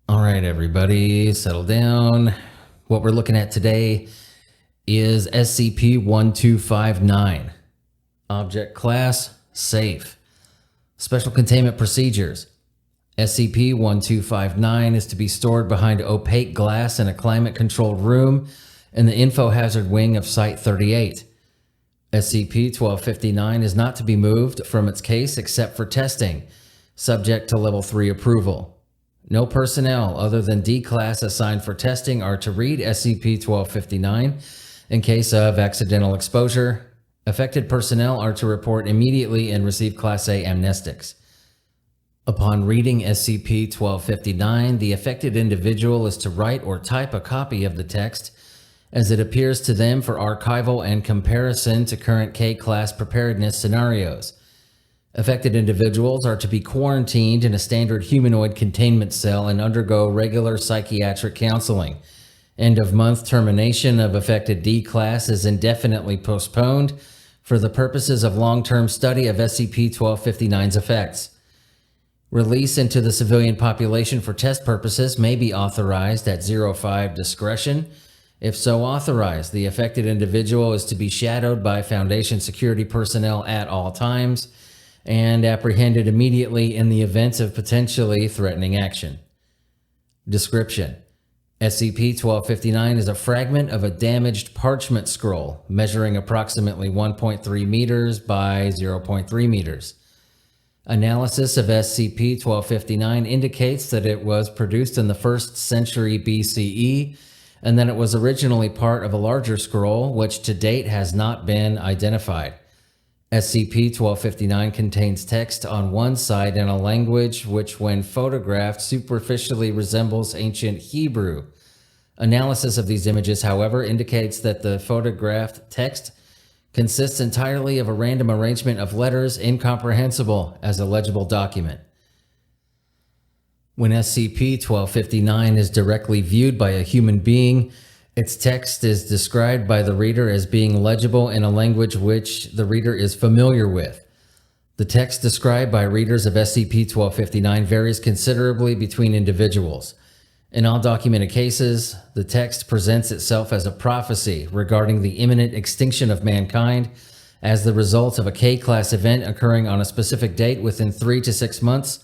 All right, everybody, settle down. What we're looking at today is SCP-1259. Object Class, Safe. Special Containment Procedures. SCP-1259 is to be stored behind opaque glass in a climate-controlled room in the Info Hazard Wing of Site-38. SCP-1259 is not to be moved from its case except for testing, subject to Level 3 approval. No personnel other than D-Class assigned for testing are to read SCP-1259 in case of accidental exposure. Affected personnel are to report immediately and receive Class A amnestics. Upon reading SCP-1259, the affected individual is to write or type a copy of the text as it appears to them for archival and comparison to current K-Class preparedness scenarios. Affected individuals are to be quarantined in a standard humanoid containment cell and undergo regular psychiatric counseling. End-of-month termination of affected D-Class is indefinitely postponed for the purposes of long-term study of SCP-1259's effects. Release into the civilian population for test purposes may be authorized at 05 discretion. If so authorized, the affected individual is to be shadowed by Foundation security personnel at all times and apprehended immediately in the event of potentially threatening action. Description: SCP-1259 is a fragment of a damaged parchment scroll measuring approximately 1.3 meters by 0.3 meters. Analysis of SCP-1259 indicates that it was produced in the 1st century BCE and that it was originally part of a larger scroll which to date has not been identified. SCP-1259 contains text on one side in a language which, when photographed, superficially resembles ancient Hebrew. Analysis of these images, however, indicates that the photographed text consists entirely of a random arrangement of letters incomprehensible as a legible document. When SCP-1259 is directly viewed by a human being, its text is described by the reader as being legible in a language which the reader is familiar with. The text described by readers of SCP-1259 varies considerably between individuals. In all documented cases, the text presents itself as a prophecy regarding the imminent extinction of mankind as the result of a K-Class event occurring on a specific date within 3 to 6 months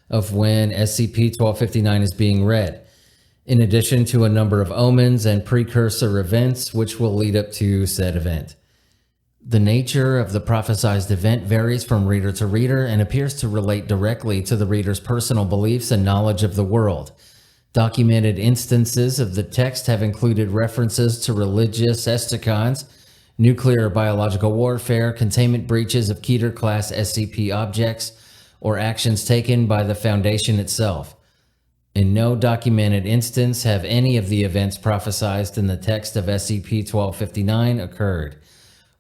of when SCP-1259 is being read, in addition to a number of omens and precursor events which will lead up to said event. The nature of the prophesized event varies from reader to reader and appears to relate directly to the reader's personal beliefs and knowledge of the world. Documented instances of the text have included references to religious eschaton, nuclear or biological warfare, containment breaches of Keter-class SCP objects, or actions taken by the Foundation itself. In no documented instance have any of the events prophesized in the text of SCP-1259 occurred.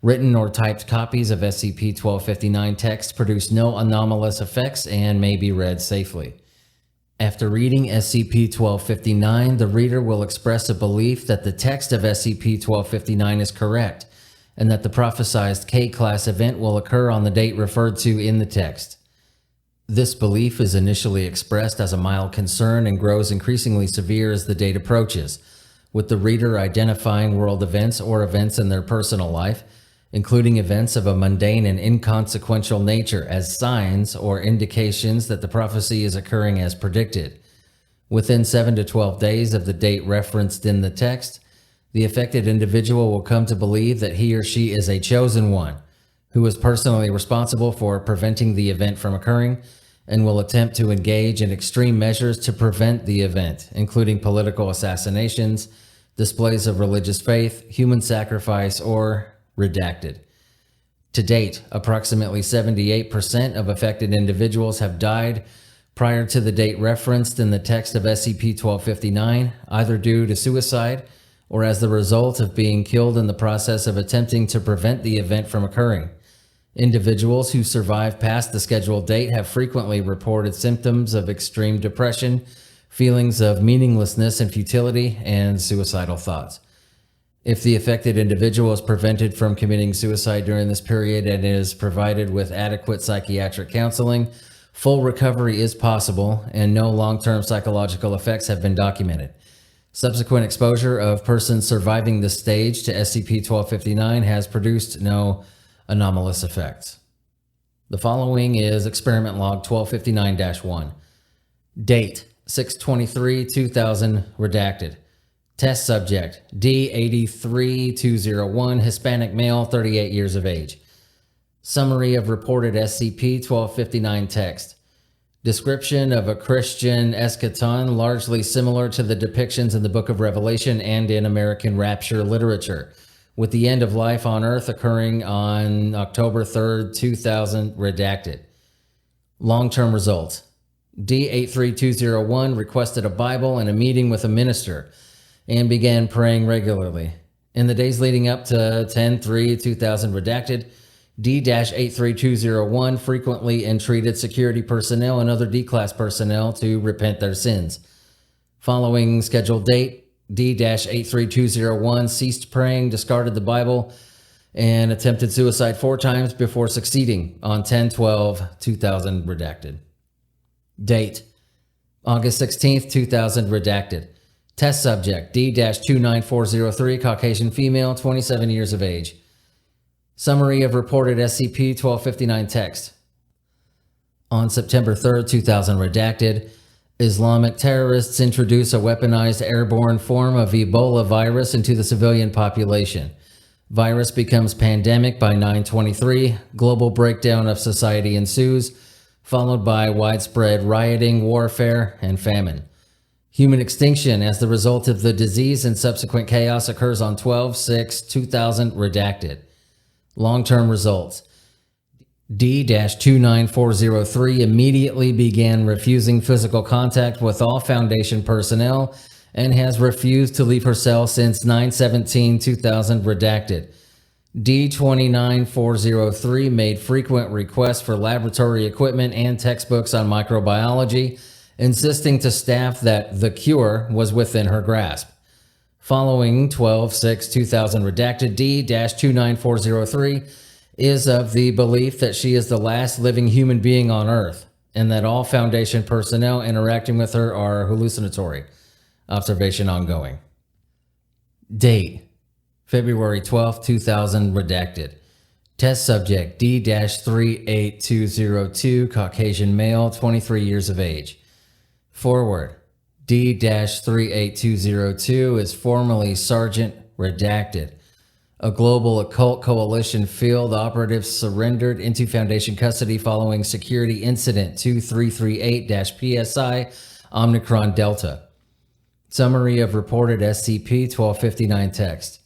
Written or typed copies of SCP-1259 text produce no anomalous effects and may be read safely. After reading SCP-1259, the reader will express a belief that the text of SCP-1259 is correct, and that the prophesized K-Class event will occur on the date referred to in the text. This belief is initially expressed as a mild concern and grows increasingly severe as the date approaches, with the reader identifying world events or events in their personal life, including events of a mundane and inconsequential nature, as signs or indications that the prophecy is occurring as predicted. Within 7 to 12 days of the date referenced in the text, the affected individual will come to believe that he or she is a chosen one, who is personally responsible for preventing the event from occurring, and will attempt to engage in extreme measures to prevent the event, including political assassinations, displays of religious faith, human sacrifice, or redacted. To date, approximately 78% of affected individuals have died prior to the date referenced in the text of SCP-1259, either due to suicide or as the result of being killed in the process of attempting to prevent the event from occurring. Individuals who survive past the scheduled date have frequently reported symptoms of extreme depression, feelings of meaninglessness and futility, and suicidal thoughts. If the affected individual is prevented from committing suicide during this period and is provided with adequate psychiatric counseling, Full recovery is possible, and no long-term psychological effects have been documented. Subsequent exposure of persons surviving this stage to SCP-1259 has produced no anomalous effects. The following is Experiment Log 1259-1. Date: 6/23/2000, redacted. Test subject: D83201, Hispanic male, 38 years of age. Summary of reported SCP-1259 text. Description of a Christian eschaton largely similar to the depictions in the Book of Revelation and in American Rapture literature, with the end of life on Earth occurring on October 3rd, 2000, redacted. Long-term results. D83201 requested a Bible and a meeting with a minister and began praying regularly. In the days leading up to 10/3/2000, redacted, D-83201 frequently entreated security personnel and other D-class personnel to repent their sins. Following scheduled date, D-83201 ceased praying, discarded the Bible, and attempted suicide 4 times before succeeding on 10/12/2000, redacted. Date: August 16th, 2000, redacted. Test subject: D-29403, Caucasian female, 27 years of age. Summary of reported SCP-1259 text. On September 3rd, 2000, redacted, Islamic terrorists introduce a weaponized airborne form of Ebola virus into the civilian population. Virus becomes pandemic by 9/23. Global breakdown of society ensues, followed by widespread rioting, warfare, and famine. Human extinction as the result of the disease and subsequent chaos occurs on 12/6/2000, redacted. Long-term results. D-29403 immediately began refusing physical contact with all Foundation personnel and has refused to leave her cell since 9/17/2000, redacted. D-29403 made frequent requests for laboratory equipment and textbooks on microbiology, insisting to staff that the cure was within her grasp. Following 12/6/2000, redacted, D-29403 is of the belief that she is the last living human being on Earth, and that all Foundation personnel interacting with her are hallucinatory. Observation ongoing. Date: February 12th, 2000, redacted. Test subject: D-38202, Caucasian male, 23 years of age. Forward: D-38202 is formerly Sergeant, redacted. A global occult coalition field operative surrendered into Foundation custody following security incident 2338-PSI Omicron Delta. Summary of reported SCP-1259 text.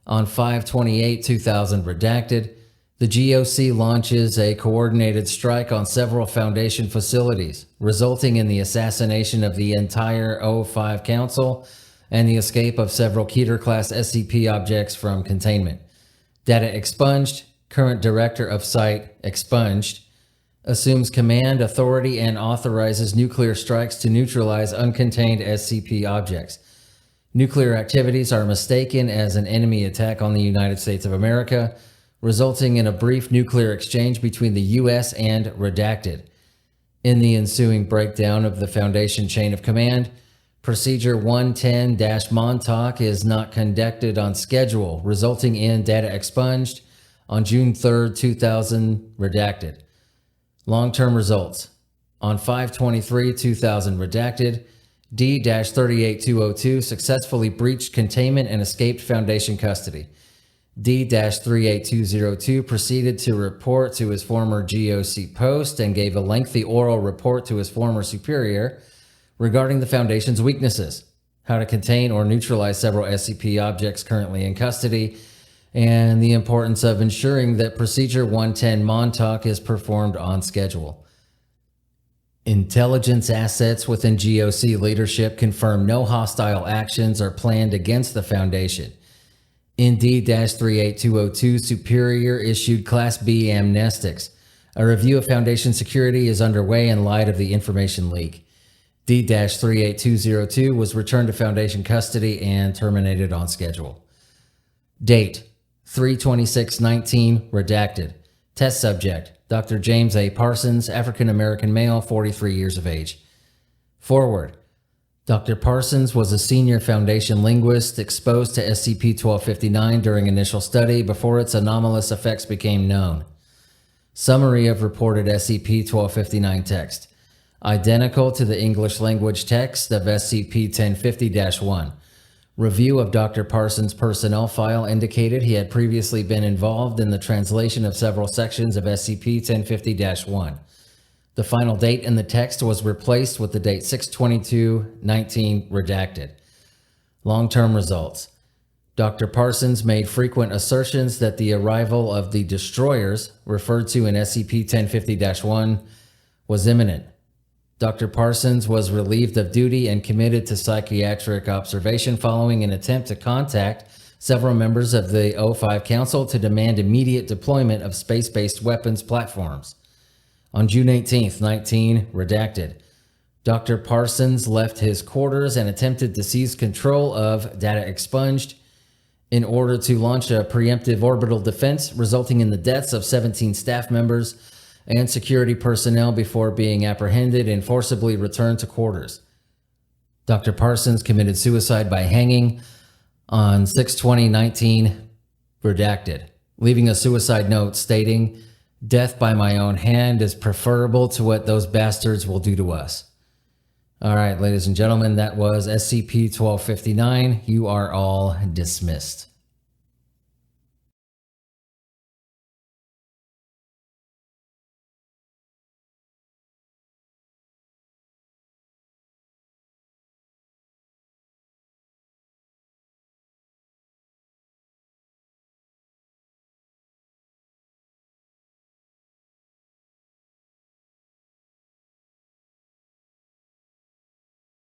On 5/28/2000, redacted, the GOC launches a coordinated strike on several Foundation facilities, resulting in the assassination of the entire O5 Council and the escape of several Keter-class SCP objects from Containment. Data expunged. Current Director of Site, expunged, assumes command, authority, and authorizes nuclear strikes to neutralize uncontained SCP objects. Nuclear activities are mistaken as an enemy attack on the United States of America, resulting in a brief nuclear exchange between the U.S. and redacted. In the ensuing breakdown of the Foundation chain of command, Procedure 110-Montauk is not conducted on schedule, resulting in data expunged on June 3rd, 2000, redacted. Long-term results. On 5/23/2000, redacted, D-38202 successfully breached containment and escaped Foundation custody. D-38202 proceeded to report to his former GOC post and gave a lengthy oral report to his former superior regarding the Foundation's weaknesses, how to contain or neutralize several SCP objects currently in custody, and the importance of ensuring that Procedure 110 Montauk is performed on schedule. Intelligence assets within GOC leadership confirm no hostile actions are planned against the Foundation. In D-38202, Superior issued Class B amnestics. A review of Foundation security is underway in light of the information leak. D-38202 was returned to Foundation custody and terminated on schedule. Date: 3/26/19, redacted. Test subject: Dr. James A. Parsons, African-American male, 43 years of age. Forward. Dr. Parsons was a senior Foundation linguist exposed to SCP-1259 during initial study before its anomalous effects became known. Summary of reported SCP-1259 text. Identical to the English language text of SCP-1050-1. Review of Dr. Parsons' personnel file indicated he had previously been involved in the translation of several sections of SCP-1050-1. The final date in the text was replaced with the date 6/22/19 redacted. Long-term results. Dr. Parsons made frequent assertions that the arrival of the destroyers, referred to in SCP-1050-1, was imminent. Dr. Parsons was relieved of duty and committed to psychiatric observation following an attempt to contact several members of the O5 Council to demand immediate deployment of space-based weapons platforms. On June 18th, 19, redacted. Dr. Parsons left his quarters and attempted to seize control of data expunged in order to launch a preemptive orbital defense, resulting in the deaths of 17 staff members and security personnel before being apprehended and forcibly returned to quarters. Dr. Parsons committed suicide by hanging on 6/20/19, redacted, leaving a suicide note stating, "Death by my own hand is preferable to what those bastards will do to us." All right, ladies and gentlemen, that was SCP-1259. You are all dismissed.